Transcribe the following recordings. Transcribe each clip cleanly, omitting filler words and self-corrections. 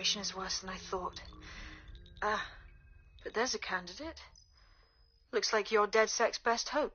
situation is worse than I thought. But there's a candidate. Looks like you're DedSec's best hope.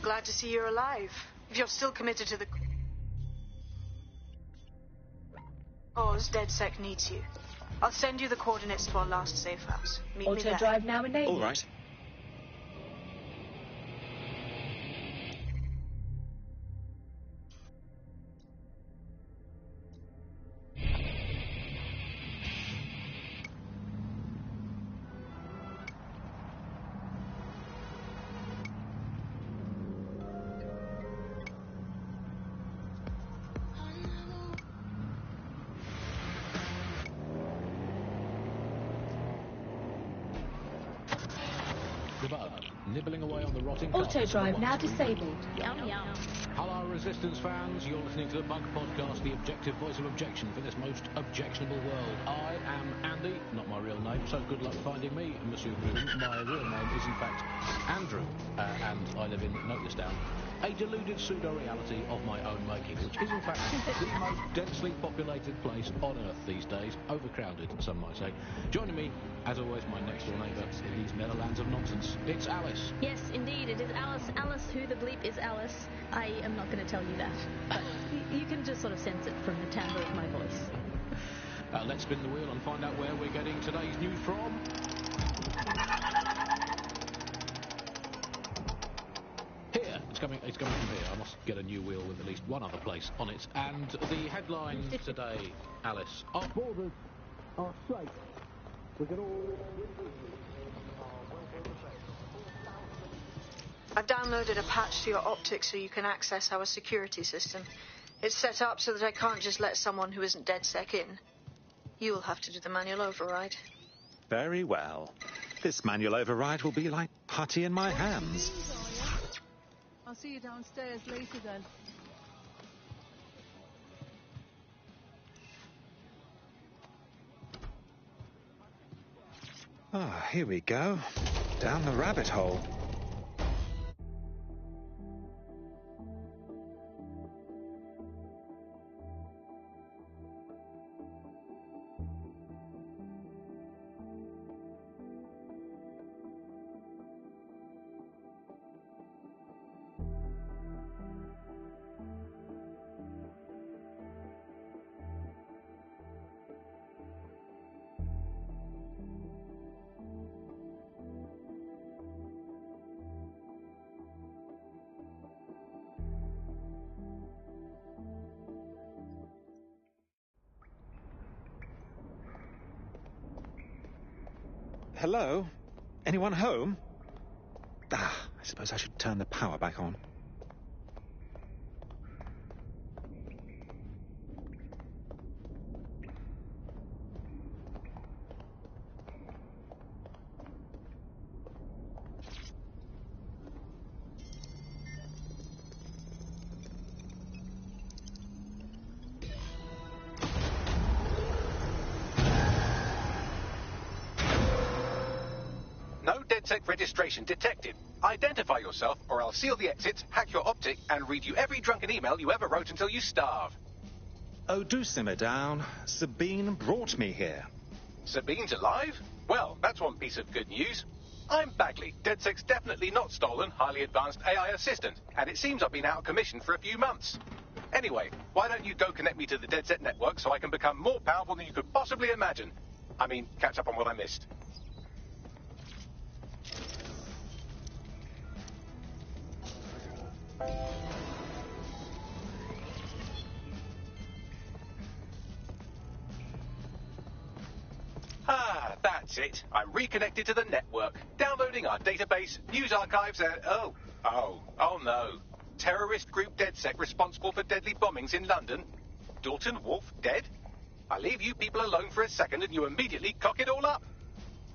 Glad to see you're alive. If you're still committed to the cause, DedSec needs you. I'll send you the coordinates to our last safe house. Meet me there. Auto drive now enabled. All right. Nibbling away on the rotting Auto drive now disabled. Yum, yum. Hello, Resistance fans. You're listening to the Bug Podcast, the objective voice of objection for this most objectionable world. I am Andy, not my real name, so good luck finding me, Monsieur Bloom. My real name is, in fact, Andrew, and I live in, note this down, a deluded pseudo-reality of my own making, which is, in fact, the most densely populated place on Earth these days, overcrowded, some might say. Joining me, as always, my next-door neighbour in these meadowlands of nonsense, it's Alice. Yes, indeed, it is Alice. Alice, who the bleep is Alice? I am not going to tell you that, but you can just sort of sense it from the timbre of my voice. Let's spin the wheel and find out where we're getting today's news from. Here, it's coming from here. I must get a new wheel with at least one other place on it. And the headlines today, Alice. Our borders are straight. We can all... I've downloaded a patch to your optics so you can access our security system. It's set up so that I can't just let someone who isn't DedSec in. You'll have to do the manual override. Very well. This manual override will be like putty in my hands. I'll see you downstairs later then. Ah, here we go. Down the rabbit hole. Hello? Anyone home? I suppose I should turn the power back on. DedSec registration detected. Identify yourself, or I'll seal the exits, hack your optic, and read you every drunken email you ever wrote until you starve. Oh, do simmer down. Sabine brought me here. Sabine's alive? Well, that's one piece of good news. I'm Bagley, DedSec's definitely not stolen, highly advanced AI assistant, and it seems I've been out of commission for a few months. Anyway, why don't you go connect me to the DedSec network so I can become more powerful than you could possibly imagine? I mean, catch up on what I missed. Ah, that's it. I'm reconnected to the network, downloading our database, news archives, and... Oh no. Terrorist group DedSec responsible for deadly bombings in London. Dalton Wolf dead? I leave you people alone for a second and you immediately cock it all up.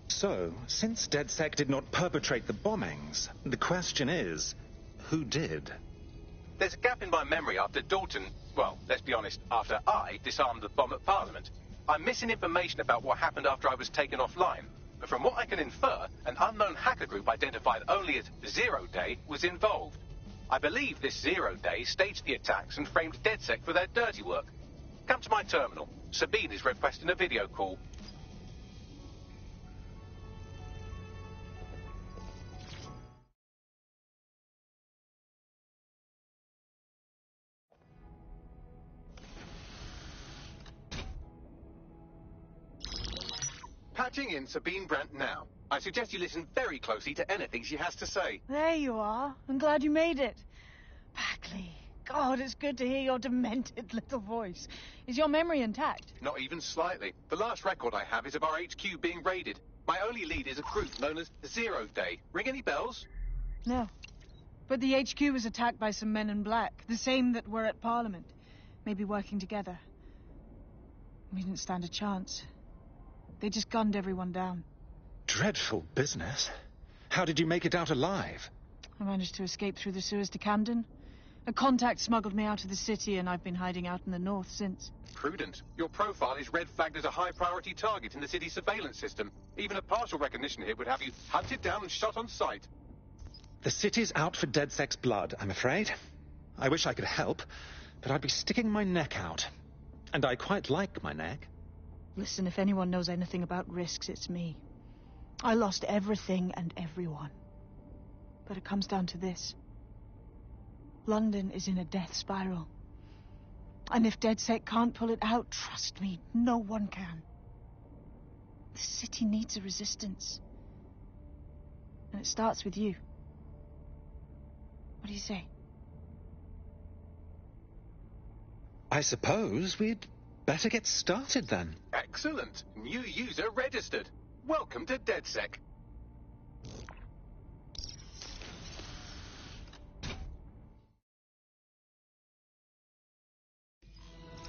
So, since DedSec did not perpetrate the bombings, the question is, who did? There's a gap in my memory after Dalton... Well, let's be honest, after I disarmed the bomb at Parliament. I'm missing information about what happened after I was taken offline, but from what I can infer, an unknown hacker group identified only as Zero Day was involved. I believe this Zero Day staged the attacks and framed DedSec for their dirty work. Come to my terminal. Sabine is requesting a video call. Patching in Sabine Brandt now. I suggest you listen very closely to anything she has to say. There you are. I'm glad you made it. Bagley. God, it's good to hear your demented little voice. Is your memory intact? Not even slightly. The last record I have is of our HQ being raided. My only lead is a group known as Zero Day. Ring any bells? No. But the HQ was attacked by some men in black, the same that were at Parliament. Maybe working together. We didn't stand a chance. They just gunned everyone down. Dreadful business. How did you make it out alive? I managed to escape through the sewers to Camden. A contact smuggled me out of the city, and I've been hiding out in the north since. Prudent. Your profile is red flagged as a high-priority target in the city's surveillance system. Even a partial recognition hit would have you hunted down and shot on sight. The city's out for DedSec's blood, I'm afraid. I wish I could help, but I'd be sticking my neck out. And I quite like my neck. Listen, if anyone knows anything about risks, it's me. I lost everything and everyone. But it comes down to this. London is in a death spiral. And if DedSec can't pull it out, trust me, no one can. The city needs a resistance. And it starts with you. What do you say? I suppose we'd better get started then. Excellent. New user registered. Welcome to DedSec.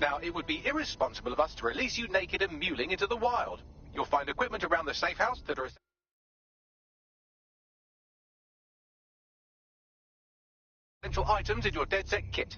Now, it would be irresponsible of us to release you naked and mewling into the wild. You'll find equipment around the safe house that are essential items in your DedSec kit.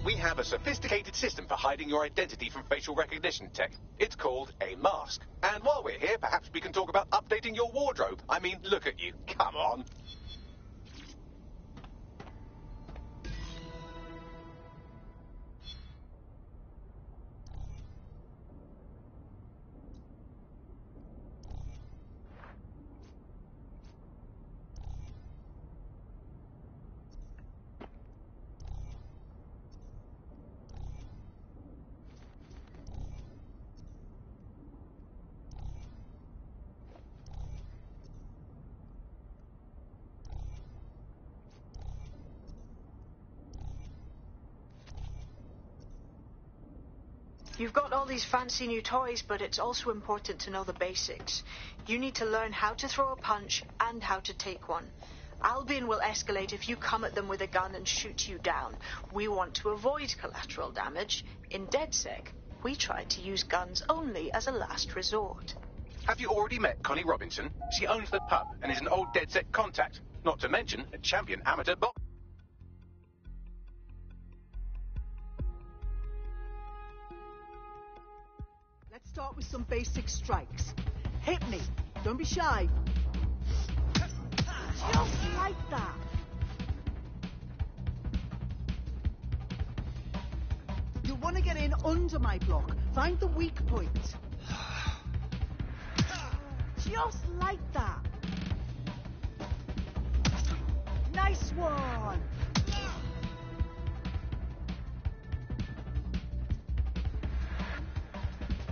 We have a sophisticated system for hiding your identity from facial recognition tech. It's called a mask. And while we're here, perhaps we can talk about updating your wardrobe. I mean, look at you. Come on. You've got all these fancy new toys, but it's also important to know the basics. You need to learn how to throw a punch and how to take one. Albion will escalate if you come at them with a gun and shoot you down. We want to avoid collateral damage. In DedSec, we try to use guns only as a last resort. Have you already met Connie Robinson? She owns the pub and is an old DedSec contact. Not to mention a champion amateur boxer. Let's start with some basic strikes. Hit me. Don't be shy. Just like that. You'll want to get in under my block. Find the weak point. Just like that. Nice one.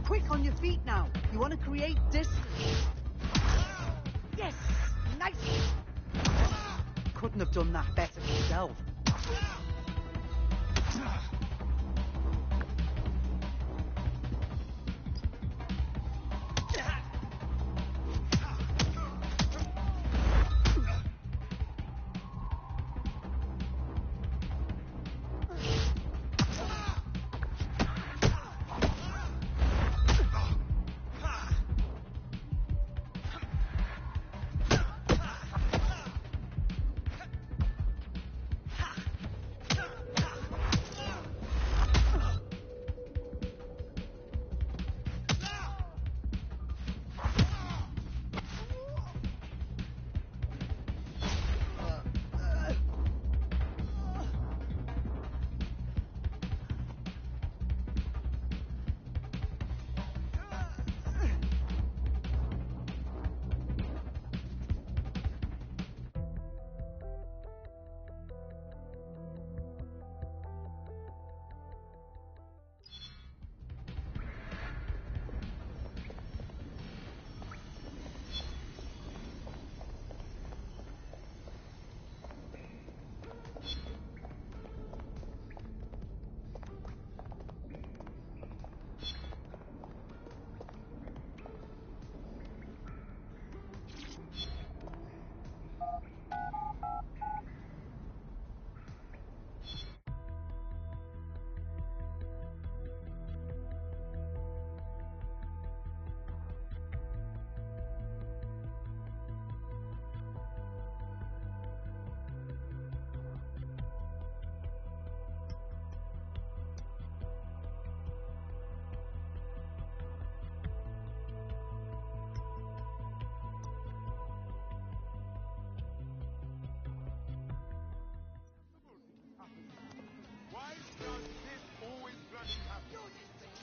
Quick on your feet now. You want to create distance. Yes. Nice. Couldn't have done that better myself.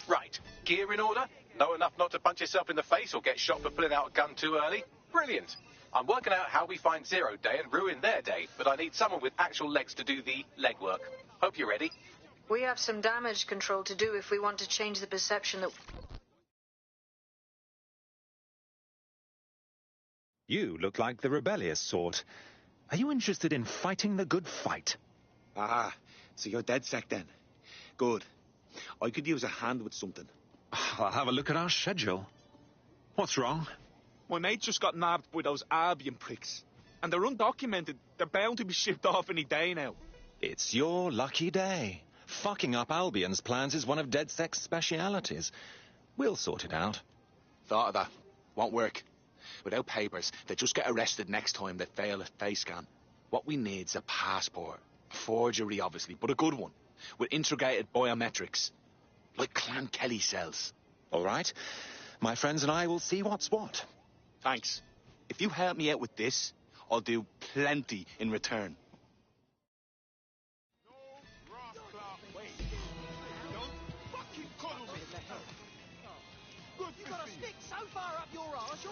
Right. Gear in order? Know enough not to punch yourself in the face or get shot for pulling out a gun too early? Brilliant. I'm working out how we find Zero Day and ruin their day, but I need someone with actual legs to do the legwork. Hope you're ready. We have some damage control to do if we want to change the perception that... You look like the rebellious sort. Are you interested in fighting the good fight? Ah, so you're DedSec then. Good. I could use a hand with something. I'll have a look at our schedule. What's wrong? My mate just got nabbed by those Albion pricks. And they're undocumented. They're bound to be shipped off any day now. It's your lucky day. Fucking up Albion's plans is one of DedSec's specialities. We'll sort it out. Thought of that. Won't work. Without papers, they just get arrested next time they fail a face scan. What we need's a passport. A forgery, obviously, but a good one. With integrated biometrics. Like Clan Kelly cells. All right. My friends and I will see what's what. Thanks. If you help me out with this, I'll do plenty in return.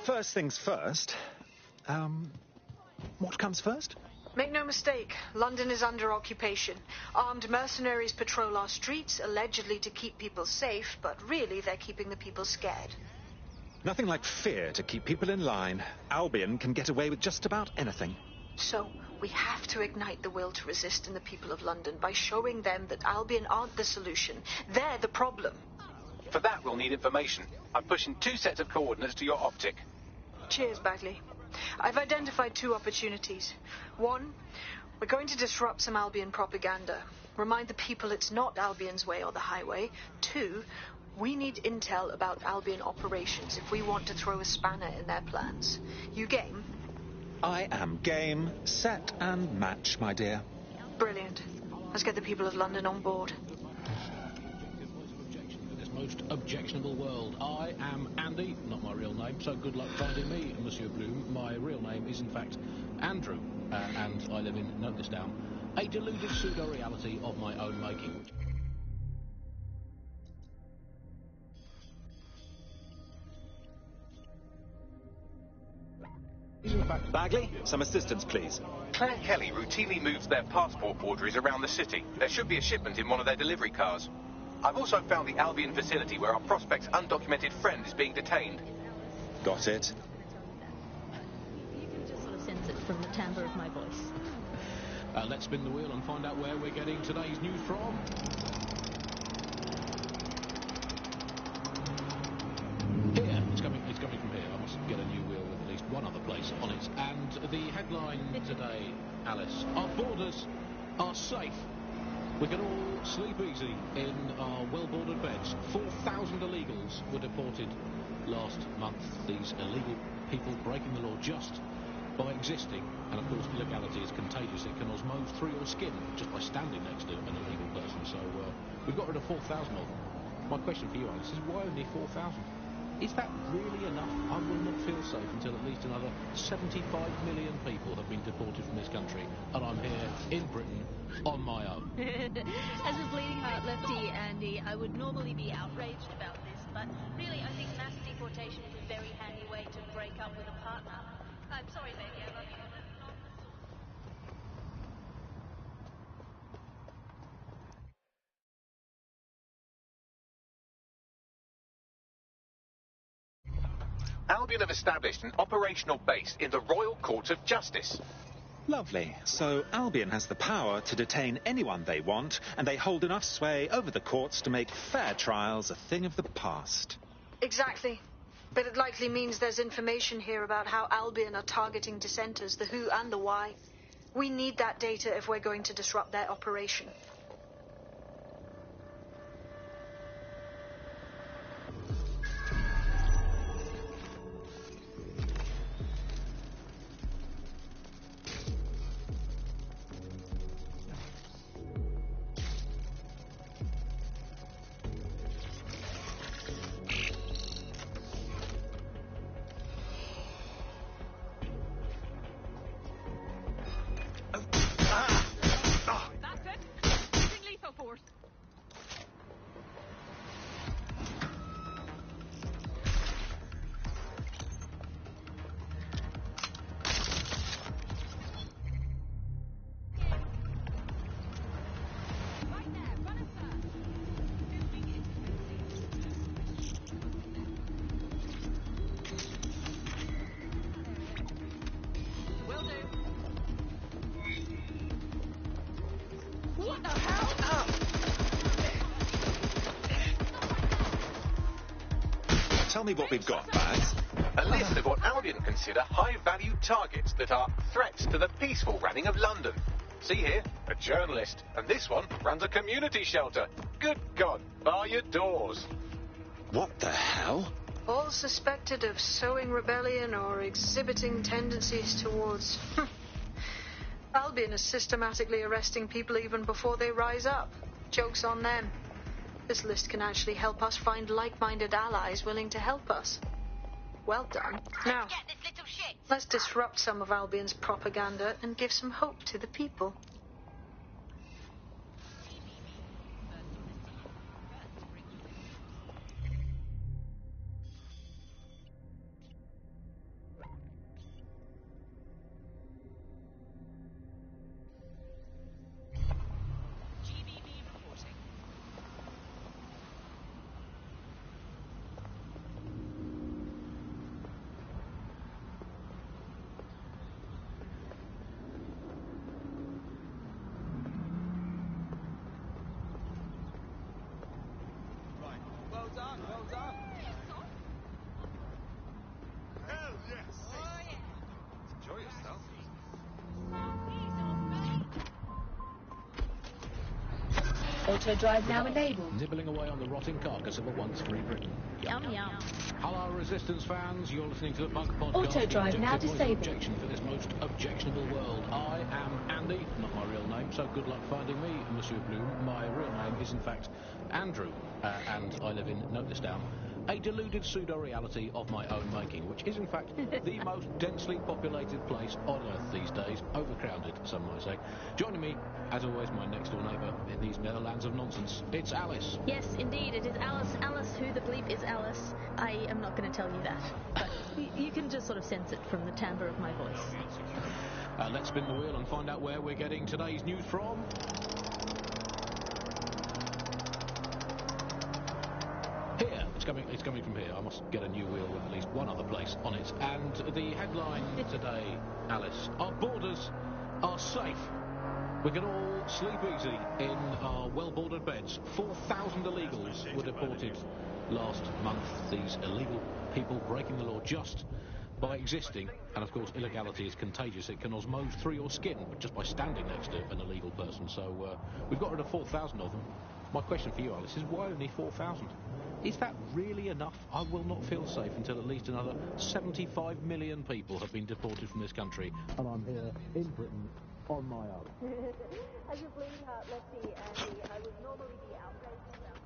First things first. What comes first? Make no mistake, London is under occupation. Armed mercenaries patrol our streets, allegedly to keep people safe, but really they're keeping the people scared. Nothing like fear to keep people in line. Albion can get away with just about anything. So, we have to ignite the will to resist in the people of London by showing them that Albion aren't the solution. They're the problem. For that, we'll need information. I'm pushing 2 sets of coordinates to your optic. Cheers, Bagley. I've identified 2 opportunities. 1, we're going to disrupt some Albion propaganda. Remind the people it's not Albion's way or the highway. 2, we need intel about Albion operations if we want to throw a spanner in their plans. You game? I am game, set, and match, my dear. Brilliant. Let's get the people of London on board. Most objectionable world. I am Andy, not my real name, so good luck finding me, Monsieur Bloom. My real name is in fact Andrew, and I live in, note this down, a deluded pseudo-reality of my own making. Bagley, some assistance, please. Claire Kelly routinely moves their passport forgeries around the city. There should be a shipment in one of their delivery cars. I've also found the Albion facility where our prospect's undocumented friend is being detained. Got it. You can just sort of sense it from the timbre of my voice. Let's spin the wheel and find out where we're getting today's news from. Here, it's coming from here. I must get a new wheel with at least one other place on it. And the headline today, Alice, our borders are safe. We can all sleep easy in our well-bordered beds. 4,000 illegals were deported last month. These illegal people breaking the law just by existing. And of course, illegality is contagious. It can osmose through your skin just by standing next to an illegal person. So we've got rid of 4,000 of them. My question for you, Alice, is why only 4,000? Is that really enough? I will not feel safe until at least another 75 million people have been deported from this country, and I'm here in Britain on my own. As a bleeding heart lefty, Andy, I would normally be outraged about this, but really I think mass deportation is a very handy way to break up with a partner. I'm sorry, baby, I love you. Albion have established an operational base in the Royal Court of Justice. Lovely. So Albion has the power to detain anyone they want, and they hold enough sway over the courts to make fair trials a thing of the past. Exactly. But it likely means there's information here about how Albion are targeting dissenters, the who and the why. We need that data if we're going to disrupt their operation. Tell me what we've got, Bags. A list of what Albion consider high-value targets that are threats to the peaceful running of London. See here, a journalist, and this one runs a community shelter. Good God, bar your doors. What the hell? All suspected of sowing rebellion or exhibiting tendencies towards... Albion is systematically arresting people even before they rise up. Joke's on them. This list can actually help us find like-minded allies willing to help us. Well done. Now, let's disrupt some of Albion's propaganda and give some hope to the people. Auto drive now enabled. Nibbling away on the rotting carcass of a once free Britain. Yum yum. Hello, Resistance fans. You're listening to the Bunk Podcast. Auto drive the now objective voice of disabled. objection for this most objectionable world. I am Andy, not my real name, so good luck finding me, Monsieur Bloom. My real name is in fact Andrew, and I live in, note this down, a deluded pseudo-reality of my own making, which is in fact the most densely populated place on Earth these days, overcrowded, some might say. Joining me, as always, my next-door neighbour in these netherlands of nonsense, it's Alice. Yes, indeed, it is Alice. Alice, who the bleep is Alice? I am not going to tell you that, but you can just sort of sense it from the timbre of my voice. Let's spin the wheel and find out where we're getting today's news from. Here, it's coming from here. I must get a new wheel with at least one other place on it. And the headline today, Alice, our borders are safe. We can all sleep easy in our well-bordered beds. 4,000 illegals were deported last month. These illegal people breaking the law just by existing. And of course, illegality is contagious. It can osmose through your skin just by standing next to an illegal person. So we've got rid of 4,000 of them. My question for you, Alice, is why only 4,000? Is that really enough? I will not feel safe until at least another 75 million people have been deported from this country. And I'm here in Britain on my own. As a bleeding heart lefty, Andy, I would normally be outraged about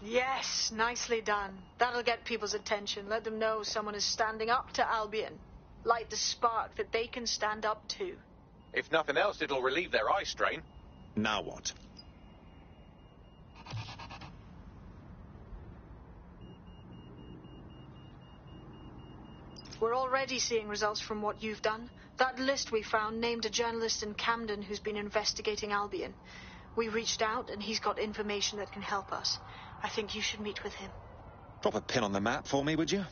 Yes, nicely done. That'll get people's attention. Let them know someone is standing up to Albion. Light the spark that they can stand up to. If nothing else, it'll relieve their eye strain. Now what? We're already seeing results from what you've done. That list we found named a journalist in Camden who's been investigating Albion. We reached out and he's got information that can help us. I think you should meet with him. Drop a pin on the map for me, would you?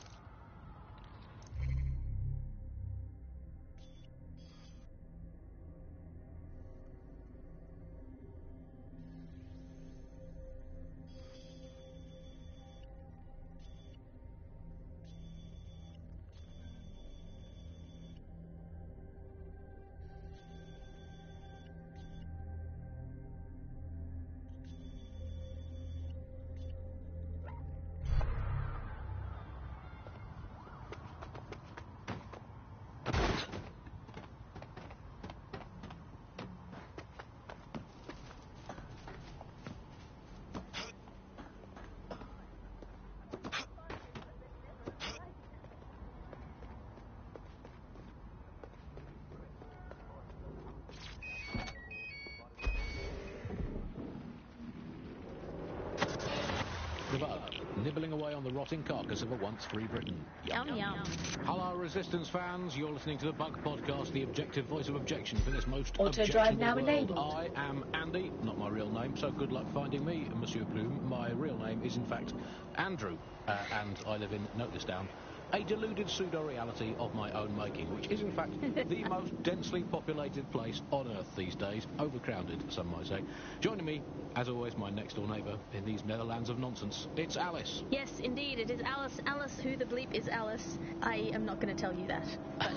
Nibbling away on the rotting carcass of a once free Britain. Yum yum. Hello, Resistance fans. You're listening to the Bunk Podcast, the objective voice of objection for this most Auto objectionable drive now world. enabled. I am Andy, not my real name, so good luck finding me, Monsieur Bloom. My real name is in fact Andrew, and I live in, note this down, a deluded pseudo-reality of my own making, which is in fact the most densely populated place on Earth these days, overcrowded, some might say. Joining me, as always, my next-door neighbour in these Netherlands of nonsense, it's Alice. Yes, indeed, it is Alice. Alice, who the bleep is Alice? I am not going to tell you that, but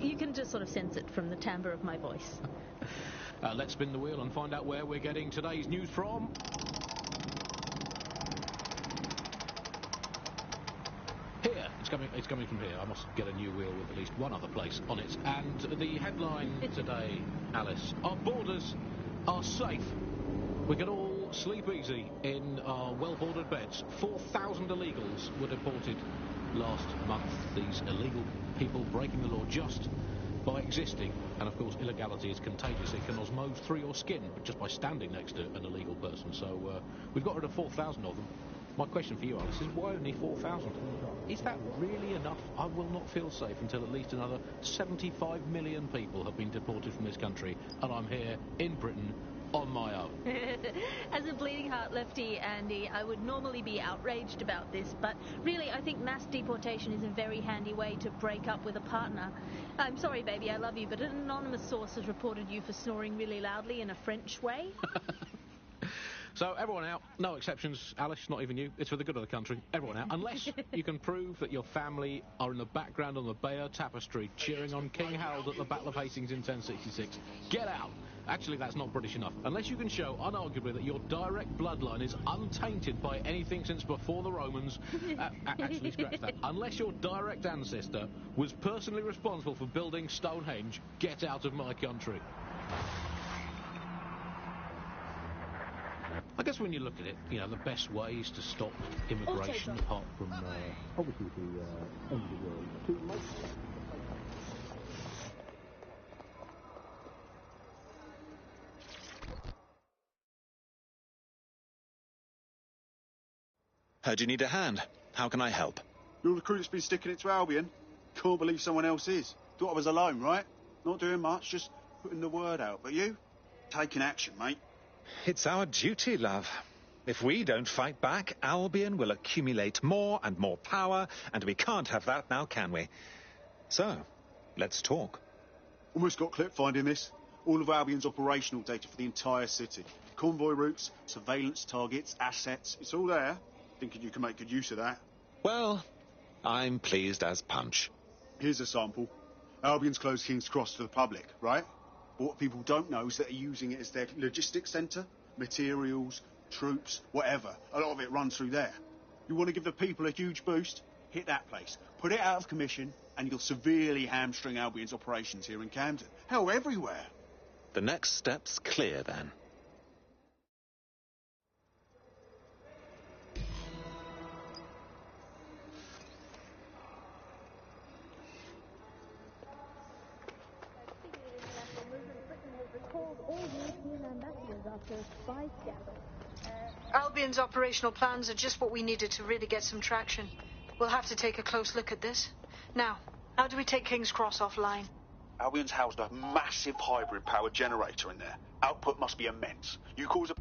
you can just sort of sense it from the timbre of my voice. Let's spin the wheel and find out where we're getting today's news from. Here, it's coming from here. I must get a new wheel with at least one other place on it. And the headline today, Alice, our borders are safe. We can all sleep easy in our well-bordered beds. 4,000 illegals were deported last month. These illegal people breaking the law just by existing. And of course, illegality is contagious. It can osmose through your skin just by standing next to an illegal person. So we've got rid of 4,000 of them. My question for you, Alice, is why only 4,000? Is that really enough? I will not feel safe until at least another 75 million people have been deported from this country, and I'm here in Britain on my own. As a bleeding heart lefty, Andy, I would normally be outraged about this, but really I think mass deportation is a very handy way to break up with a partner. I'm sorry, baby, I love you, but an anonymous source has reported you for snoring really loudly in a French way. So, everyone out. No exceptions, Alice, not even you. It's for the good of the country. Everyone out. Unless you can prove that your family are in the background on the Bayeux Tapestry cheering on King Harold at the Battle of Hastings in 1066. Get out. Actually, that's not British enough. Unless you can show, unarguably, that your direct bloodline is untainted by anything since before the Romans. Actually, scratch that. Unless your direct ancestor was personally responsible for building Stonehenge, get out of my country. I guess when you look at it, you know, the best ways to stop immigration, apart from, obviously, the end of the world, to most... Heard you need a hand. How can I help? Your recruit's been sticking it to Albion. Can't believe someone else is. Thought I was alone, right? Not doing much, just putting the word out. But you? Taking action, mate. It's our duty, love. If we don't fight back, Albion will accumulate more and more power, and we can't have that now, can we? So, let's talk. Almost got clip finding this. All of Albion's operational data for the entire city. Convoy routes, surveillance targets, assets. It's all there. Thinking you can make good use of that. Well, I'm pleased as punch. Here's a sample. Albion's closed King's Cross to the public, right? But what people don't know is that they're using it as their logistics centre. Materials, troops, whatever. A lot of it runs through there. You want to give the people a huge boost? Hit that place. Put it out of commission, and you'll severely hamstring Albion's operations here in Camden. Hell, everywhere. The next step's clear, then. Albion's operational plans are just what we needed to really get some traction. We'll have to take a close look at this. Now, how do we take King's Cross offline? Albion's housed a massive hybrid power generator in there. Output must be immense. You cause a...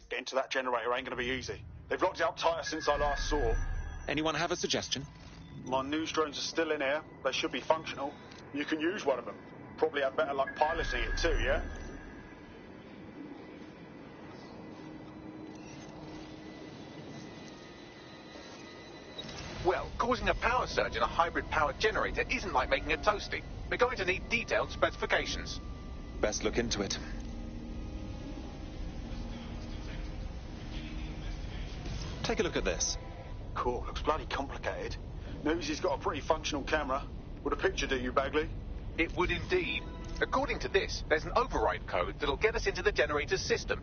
Getting to that generator ain't going to be easy. They've locked it up tighter since I last saw. Anyone have a suggestion? My news drones are still in here. They should be functional. You can use one of them. Probably have better luck piloting it too, yeah? Well, causing a power surge in a hybrid power generator isn't like making a toasty. We're going to need detailed specifications. Best look into it. Take a look at this. Cool, looks bloody complicated. Notice he's got a pretty functional camera. Would a picture do you, Bagley? It would indeed. According to this, there's an override code that'll get us into the generator's system.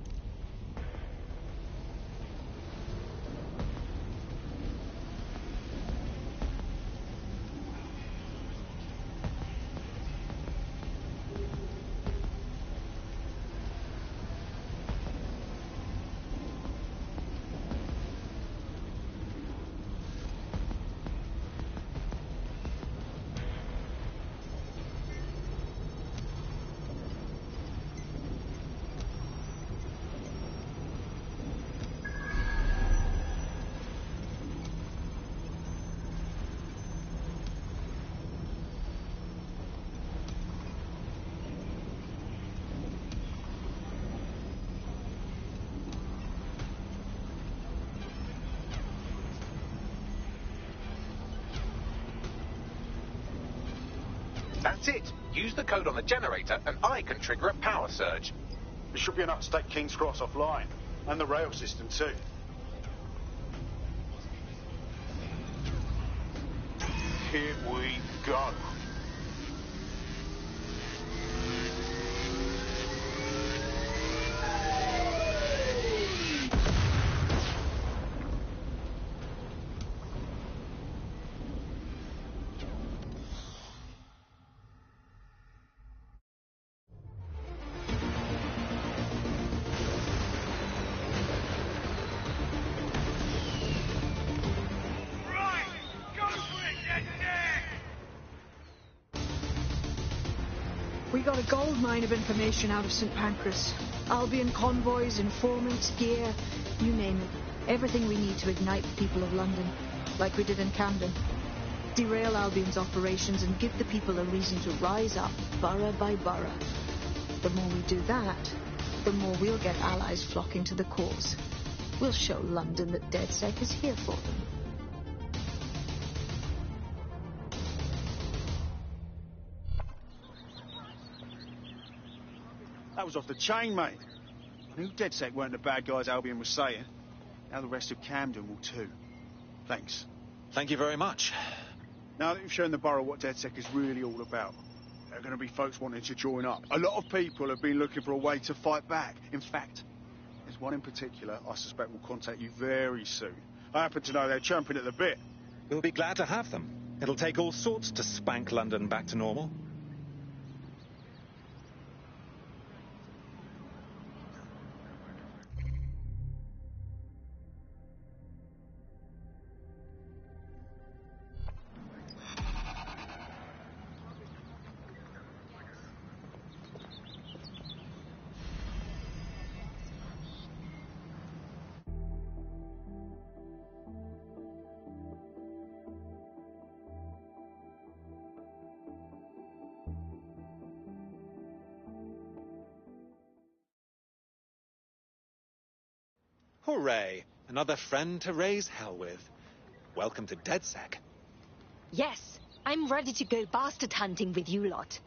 That's it. Use the code on the generator and I can trigger a power surge. There should be enough to take King's Cross offline. And the rail system too. Here we go. We got a gold mine of information out of St. Pancras. Albion convoys, informants, gear, you name it. Everything we need to ignite the people of London, like we did in Camden. Derail Albion's operations and give the people a reason to rise up, borough by borough. The more we do that, the more we'll get allies flocking to the cause. We'll show London that DedSec is here for them. That was off the chain, mate. I knew DedSec weren't the bad guys Albion was saying. Now the rest of Camden will too. Thanks. Thank you very much. Now that you've shown the borough what DedSec is really all about, there are going to be folks wanting to join up. A lot of people have been looking for a way to fight back. In fact, there's one in particular I suspect will contact you very soon. I happen to know they're champing at the bit. We'll be glad to have them. It'll take all sorts to spank London back to normal. Hooray! Another friend to raise hell with. Welcome to DedSec. Yes, I'm ready to go bastard hunting with you lot.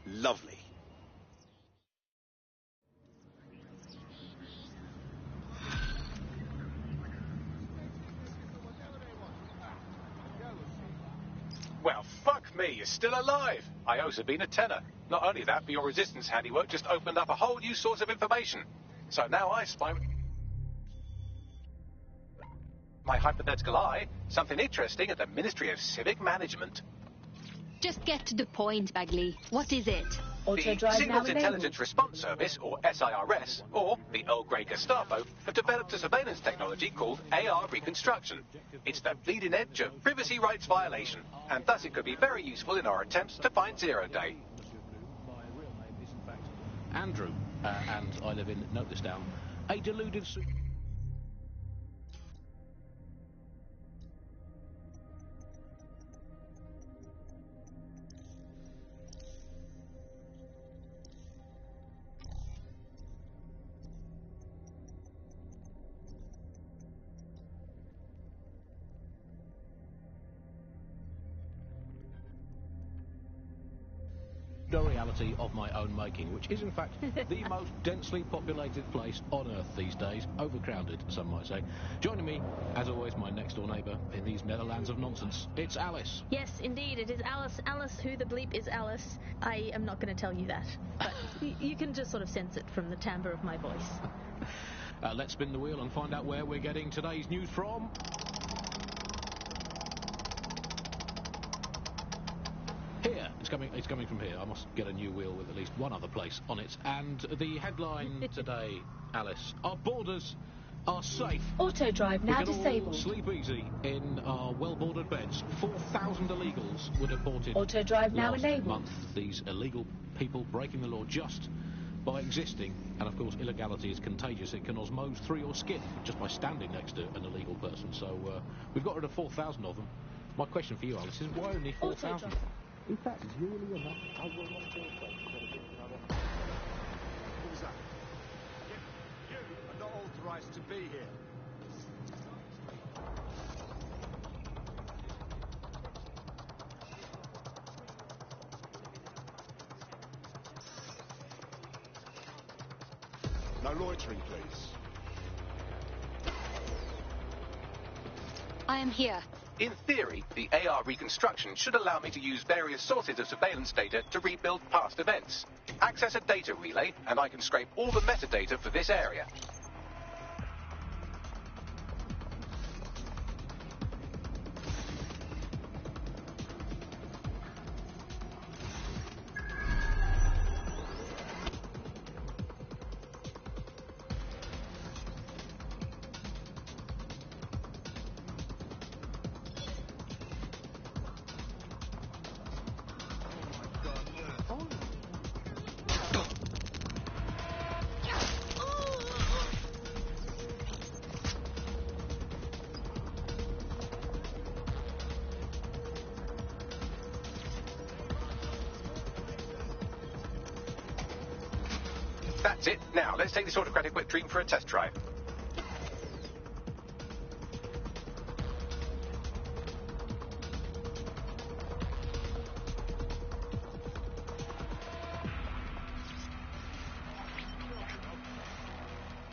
Lovely. Well, fuck me, you're still alive. I owe Sabine a tenner. Not only that, but your resistance handiwork just opened up a whole new source of information. So now I spy my hypothetical eye, something interesting at the Ministry of Civic Management. Just get to the point, Bagley. What is it? Auto The drive now Signals enabled. Intelligence Response Service, or SIRS, or the Earl Grey Gestapo, have developed a surveillance technology called AR Reconstruction. It's the bleeding edge of privacy rights violation, and thus it could be very useful in our attempts to find Zero Day. My real name is, in fact, Andrew, and I live in, note this down, a deluded... reality of my own making, which is in fact the most densely populated place on Earth these days, overcrowded, some might say. Joining me, as always, my next door neighbour in these Netherlands of nonsense, it's Alice. Yes, indeed, it is Alice. Alice, who the bleep is Alice? I am not going to tell you that, but you can just sort of sense it from the timbre of my voice. Let's spin the wheel and find out where we're getting today's news from. Here, it's coming from here. I must get a new wheel with at least one other place on it. And the headline today, Alice, our borders are safe. Auto drive now we can disabled. all sleep easy in our well-bordered beds. 4,000 illegals were deported Auto drive now last enabled. month. These illegal people breaking the law just by existing. And of course, illegality is contagious. It can osmose through your skin just by standing next to an illegal person. So we've got rid of 4,000 of them. My question for you, Alice, is why only 4,000? Is that really enough? I will not feel safe. What was that? You are not authorised to be here. No loitering, please. I am here. In theory, the AR reconstruction should allow me to use various sources of surveillance data to rebuild past events. Access a data relay, and I can scrape all the metadata for this area. That's it. Now, let's take this autocratic wet dream for a test drive.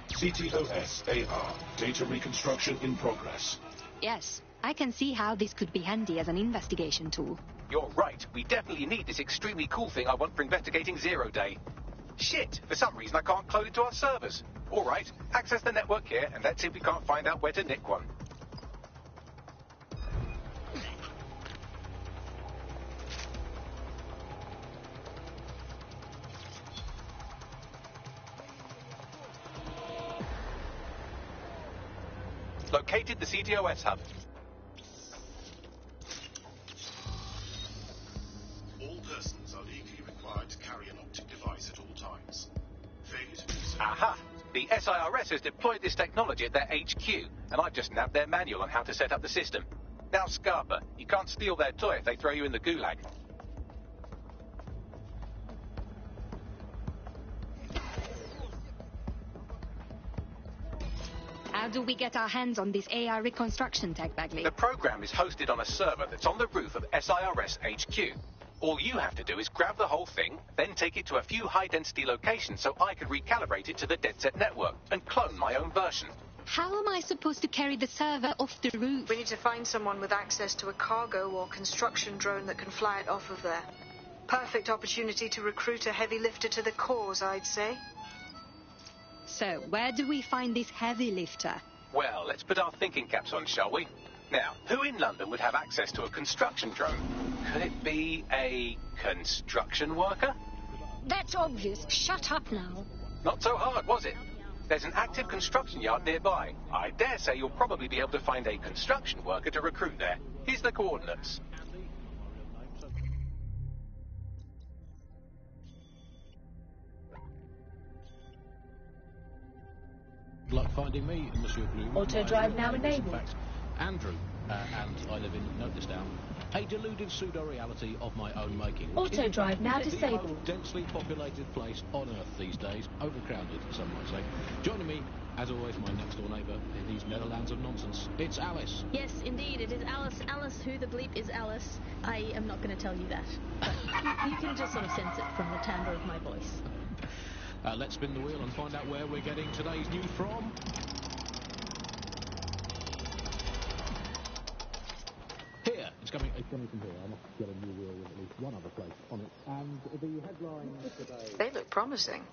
CTOS-AR. Data reconstruction in progress. Yes, I can see how this could be handy as an investigation tool. You're right. We definitely need this extremely cool thing I want for investigating Zero Day. Shit! For some reason I can't clone it to our servers. All right, access the network here, and let's see if we can't find out where to nick one. Located the CTOS hub. All persons are legally required to carry an optic device at all times. Failure to do so. Aha! The SIRS has deployed this technology at their HQ, and I've just nabbed their manual on how to set up the system. Now, Scarpa, you can't steal their toy if they throw you in the gulag. How do we get our hands on this AR reconstruction tech, Bagley? The program is hosted on a server that's on the roof of SIRS HQ. All you have to do is grab the whole thing, then take it to a few high-density locations so I can recalibrate it to the DedSet network and clone my own version. How am I supposed to carry the server off the roof? We need to find someone with access to a cargo or construction drone that can fly it off of there. Perfect opportunity to recruit a heavy lifter to the cause, I'd say. So, where do we find this heavy lifter? Well, let's put our thinking caps on, shall we? Now, who in London would have access to a construction drone? Could it be a construction worker? That's obvious. Shut up now. Not so hard, was it? There's an active construction yard nearby. I dare say you'll probably be able to find a construction worker to recruit there. Here's the coordinates. Good luck finding me, Monsieur Bloom. Auto drive now enabled. In fact, Andrew, and I live in, note this down, a deluded pseudo-reality of my own making. Auto drive now The disabled. most densely populated place on Earth these days, overcrowded, some might say. Joining me, as always, my next-door neighbour in these Netherlands of nonsense. It's Alice. Yes, indeed, it is Alice. Alice, who the bleep is Alice? I am not going to tell you that. But you can just sort of sense it from the timbre of my voice. Let's spin the wheel and find out where we're getting today's news from. Here. It's coming from here. I must get a new wheel with at least one other place on it. And the headline today... They look promising.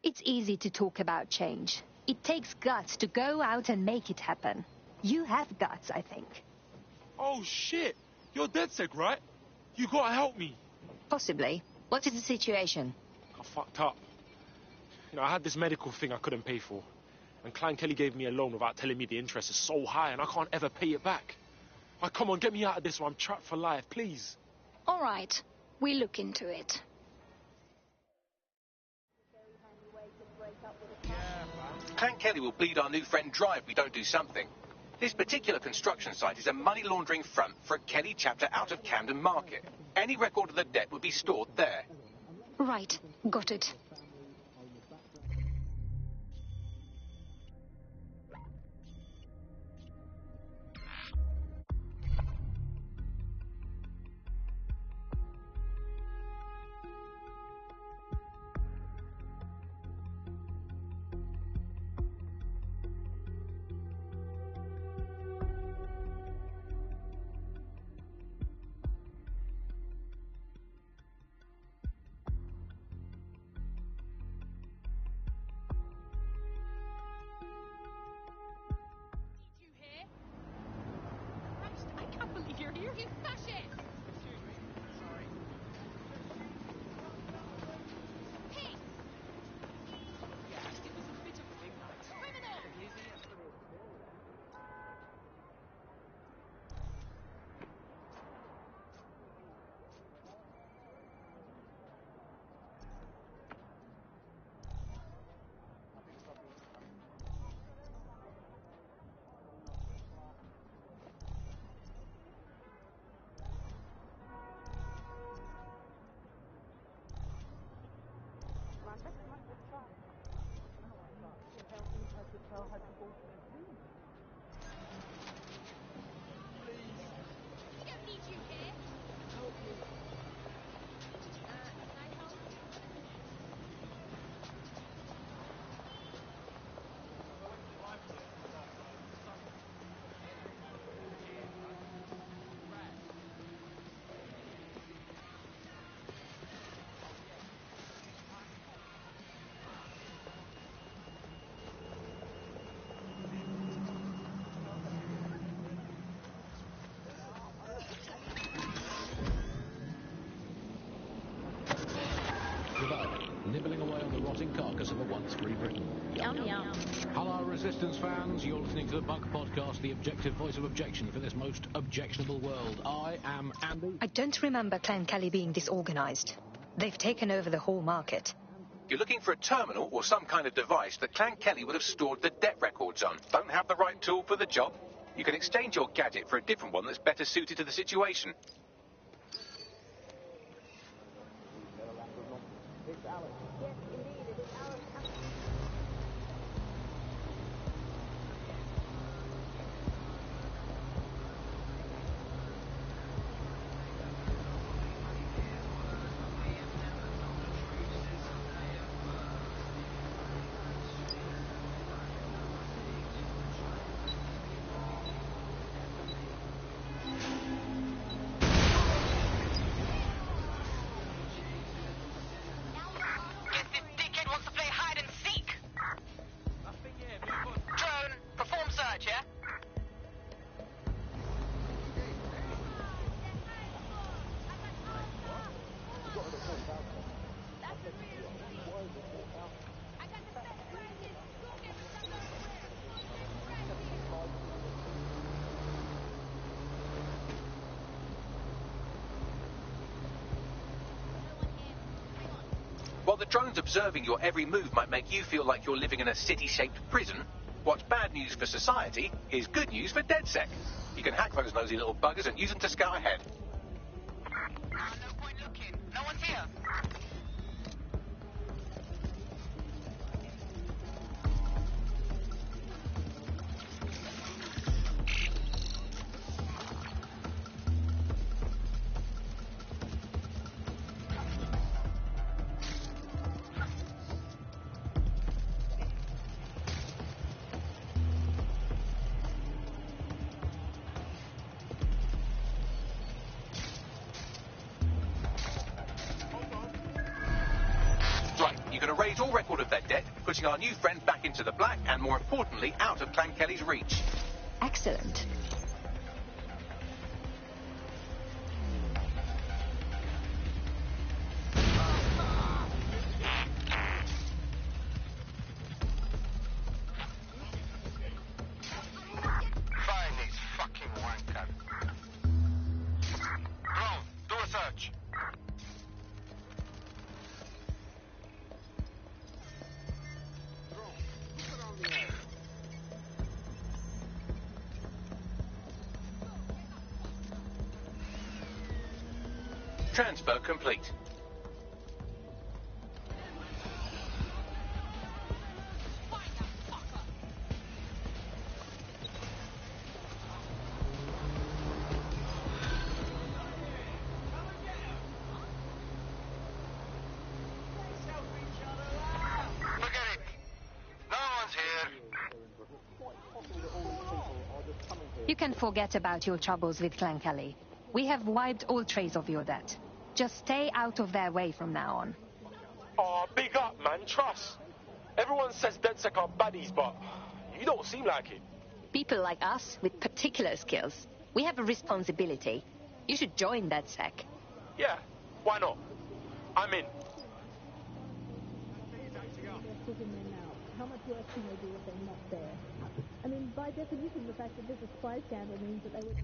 It's easy to talk about change. It takes guts to go out and make it happen. You have guts, I think. Oh, shit. You're DedSec, right? You gotta help me. Possibly. What is the situation? I fucked up. You know, I had this medical thing I couldn't pay for. And Klein Kelly gave me a loan without telling me the interest is so high and I can't ever pay it back. Like, come on, get me out of this or I'm trapped for life, please. All right. We'll look into it. Clan Kelly will bleed our new friend dry if we don't do something. This particular construction site is a money laundering front for a Kelly chapter out of Camden Market. Any record of the debt would be stored there. Right. Got it. Nibbling away on the rotting carcass of a once free Britain. Yum, yum. Hello, Resistance fans. You're listening to the Bunk Podcast, the objective voice of objection for this most objectionable world. I am Andy. I don't remember Clan Kelly being disorganized. They've taken over the whole market. You're looking for a terminal or some kind of device that Clan Kelly would have stored the debt records on. Don't have the right tool for the job? You can exchange your gadget for a different one that's better suited to the situation. While the drones observing your every move might make you feel like you're living in a city-shaped prison, what's bad news for society is good news for DedSec. You can hack those nosy little buggers and use them to scout ahead. No point looking. No one's here. Erase all record of their debt, putting our new friend back into the black and, more importantly, out of Clan Kelly's reach. Excellent. Find these fucking wankers. Drone, do a search. Transfer complete. You can forget about your troubles with Clan Kelly. We have wiped all trace of your debt. Just stay out of their way from now on. Oh, big up, man. Trust. Everyone says DedSec are baddies, but you don't seem like it. People like us with particular skills. We have a responsibility. You should join DedSec. Yeah, why not? I'm in. How much worse can they do if they're not there? I mean, by definition, the fact that there's a spy scandal means that they would...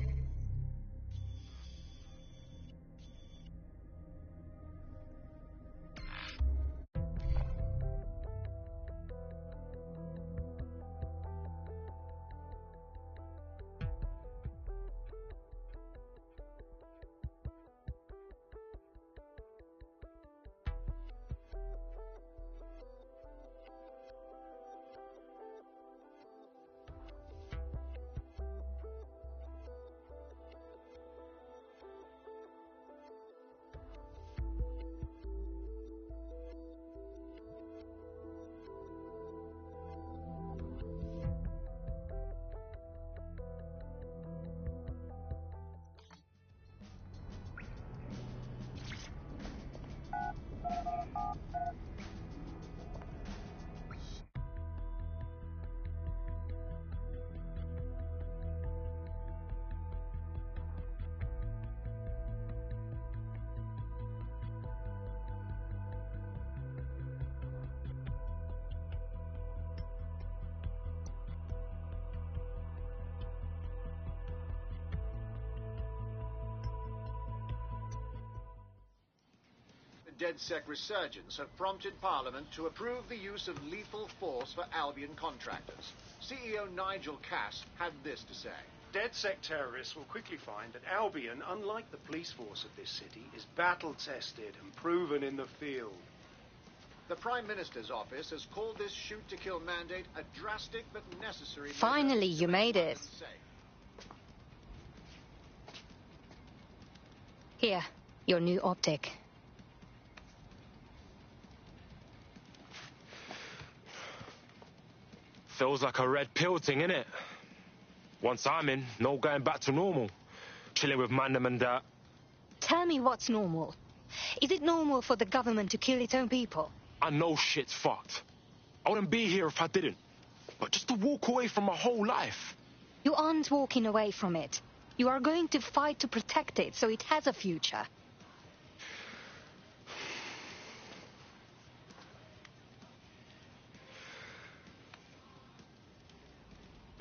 DedSec resurgence have prompted Parliament to approve the use of lethal force for Albion contractors. CEO Nigel Cass had this to say. DedSec terrorists will quickly find that Albion, unlike the police force of this city, is battle-tested and proven in the field. The Prime Minister's office has called this shoot-to-kill mandate a drastic but necessary... Finally, you made it. Here, your new optic. Feels like a red pill thing, innit? Once I'm in, no going back to normal. Chilling with Mandem and that. Tell me what's normal. Is it normal for the government to kill its own people? I know shit's fucked. I wouldn't be here if I didn't. But just to walk away from my whole life. You aren't walking away from it. You are going to fight to protect it so it has a future.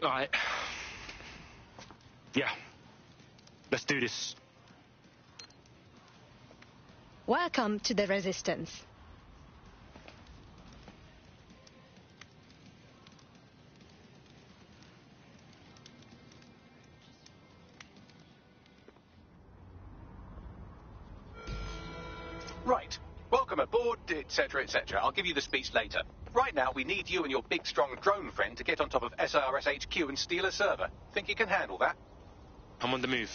All right. Yeah. Let's do this. Welcome to the Resistance. Right. Welcome aboard, etc., etc. I'll give you the speech later. Right now, we need you and your big, strong drone friend to get on top of SRS HQ and steal a server. Think you can handle that? I'm on the move.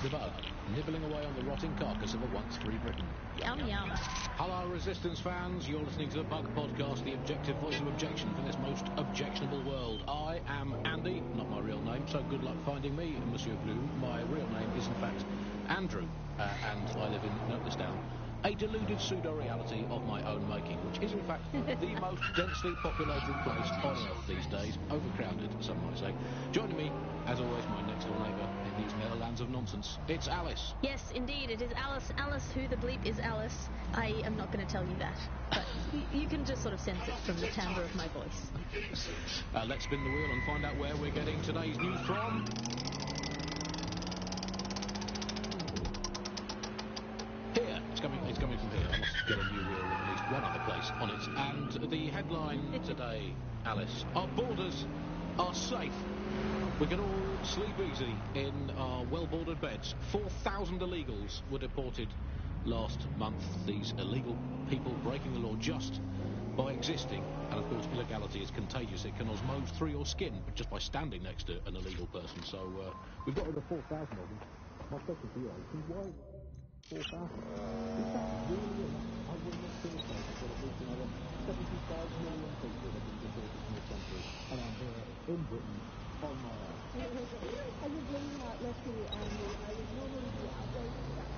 The bug, nibbling away on the rotting carcass of a once-free Britain. Yum, yum. Hello, Resistance fans. You're listening to the Bug Podcast, the objective voice of objection for this most objectionable world. I am Andy, not my real name, so good luck finding me, Monsieur Bloom. My real name is, in fact, Andrew, and I live in Noticedown. A deluded pseudo-reality of my own making, which is, in fact, the most densely populated place on Earth these days. Overcrowded, some might say. Joining me, as always, my next-door neighbour in these netherlands of nonsense. It's Alice. Yes, indeed, it is Alice. Alice, who the bleep is Alice? I am not going to tell you that, but you can just sort of sense it from the timbre of my voice. Let's spin the wheel and find out where we're getting today's news from. Here. It's coming from here. I must get a new wheel in at least one other place on it. And the headline today, Alice, our borders are safe. We can all sleep easy in our well-bordered beds. 4,000 illegals were deported last month. These illegal people breaking the law just by existing. And of course, illegality is contagious. It can osmose through your skin just by standing next to an illegal person. So we've got over 4,000 of them. My question to you is, why 4,000? Is that really enough? I wouldn't have thought so. But at least another 75 million people have been deported from this country. And I'm here in Britain on my own. I was bringing out Lefty, and I would normally be outraged about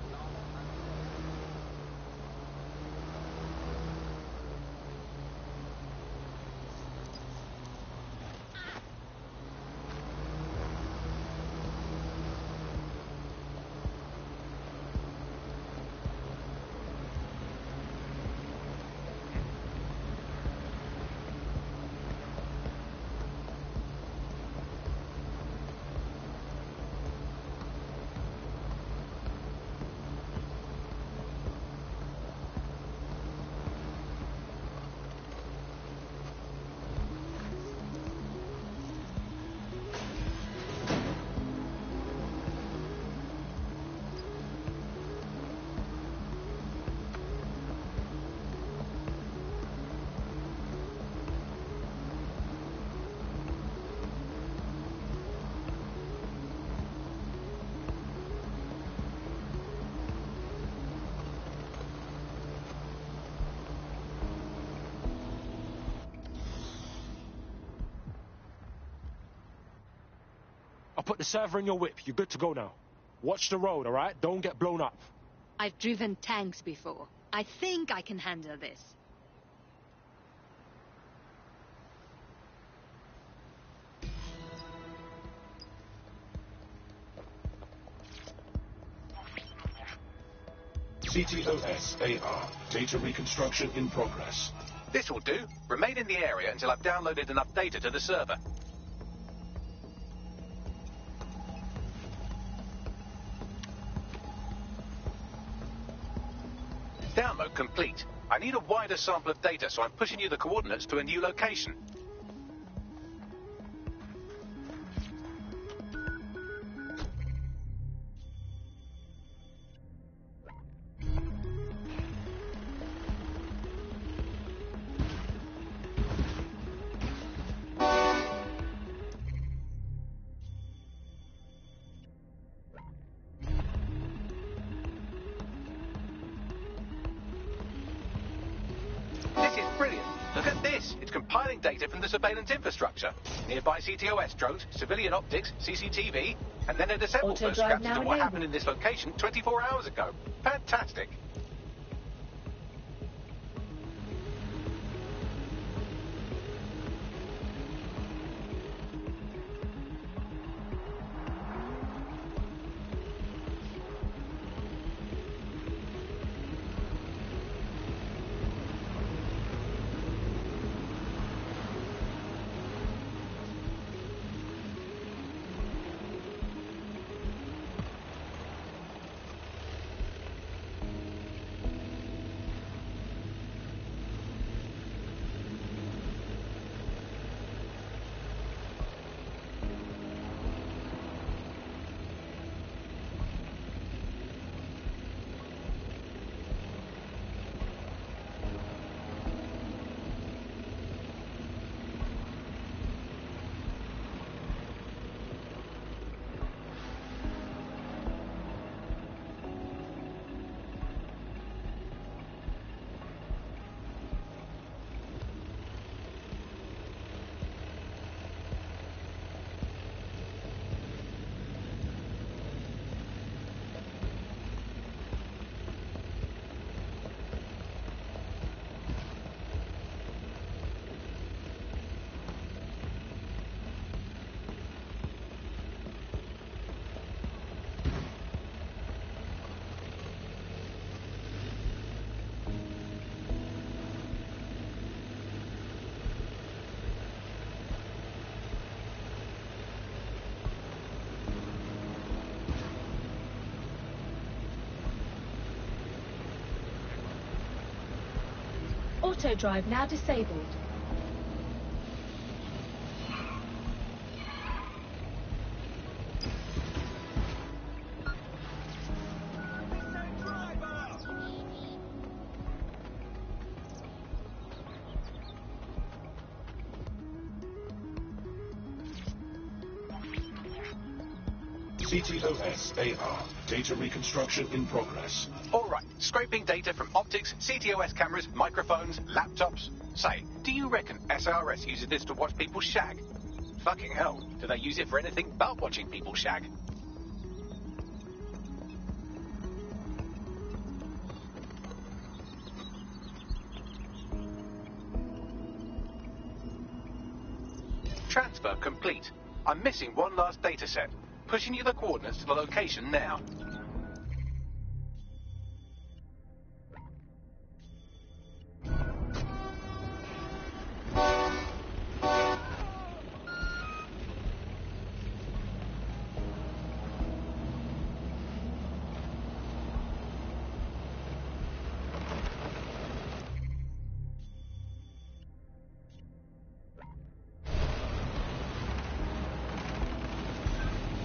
I'll put the server in your whip. You're good to go now. Watch the road, all right? Don't get blown up. I've driven tanks before. I think I can handle this. CTOS-AR. Data reconstruction in progress. This will do. Remain in the area until I've downloaded enough data to the server. Download complete. I need a wider sample of data, so I'm pushing you the coordinates to a new location. Data from the surveillance infrastructure. Nearby CTOS drones, civilian optics, CCTV, and then a disassembled those scraps into what happened in this location 24 hours ago. Fantastic. Auto drive now disabled. CTOS-AR. Data reconstruction in progress. All right, scraping data from optics, CTOS cameras, microphones, laptops. Say, do you reckon SRS uses this to watch people shag? Fucking hell, do they use it for anything but watching people shag? Transfer complete. I'm missing one last data set. Pushing you the coordinates to the location now.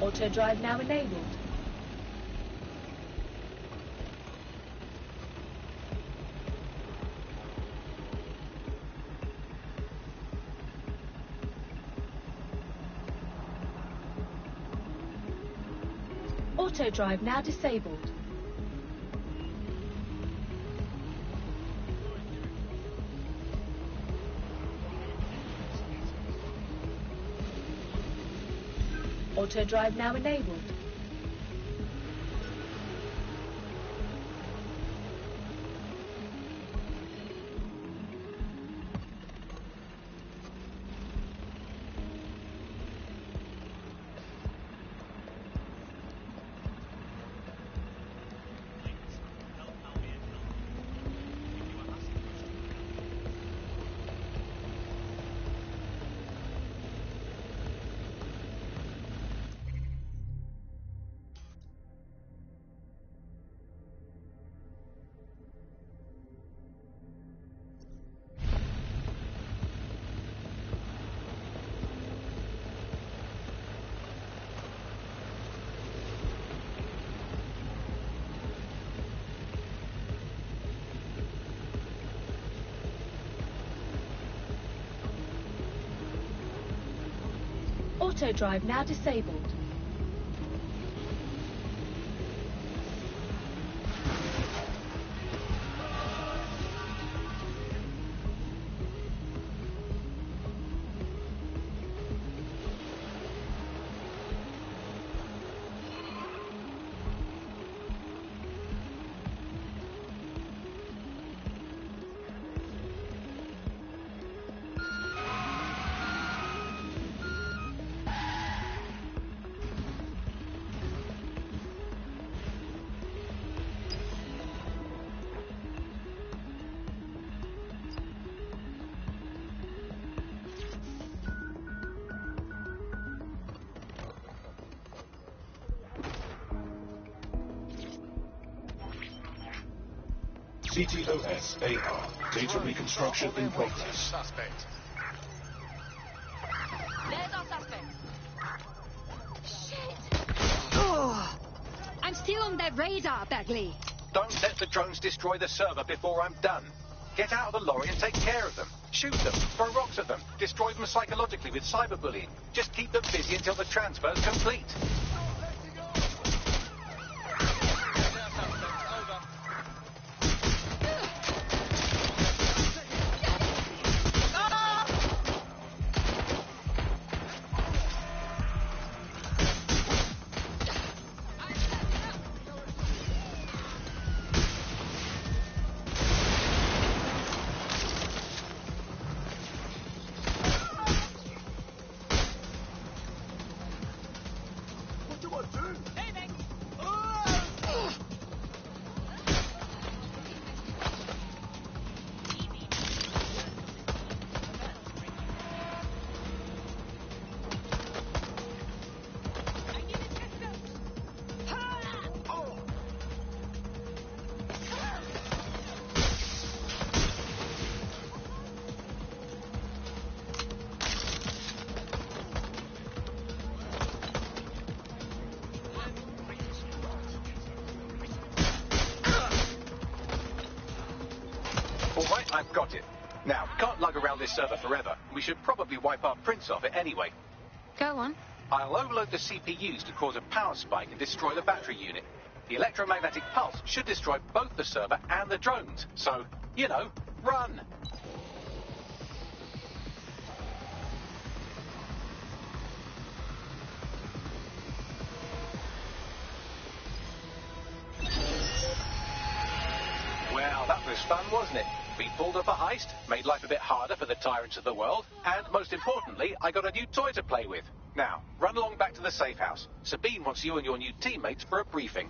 Auto drive now enabled. Auto drive now disabled. Auto drive now enabled. Auto drive now disabled. CTOS-AR. Data reconstruction in progress. Suspect. There's our suspect. Shit! Oh, I'm still on their radar, Bagley. Don't let the drones destroy the server before I'm done. Get out of the lorry and take care of them. Shoot them, throw rocks at them, destroy them psychologically with cyberbullying. Just keep them busy until the transfer's complete. I've got it. Now, we can't lug around this server forever. We should probably wipe our prints off it anyway. Go on. I'll overload the CPUs to cause a power spike and destroy the battery unit. The electromagnetic pulse should destroy both the server and the drones. So, you know, run! Well, that was fun, wasn't it? We pulled up a heist, made life a bit harder for the tyrants of the world, and most importantly, I got a new toy to play with. Now, run along back to the safe house. Sabine wants you and your new teammates for a briefing.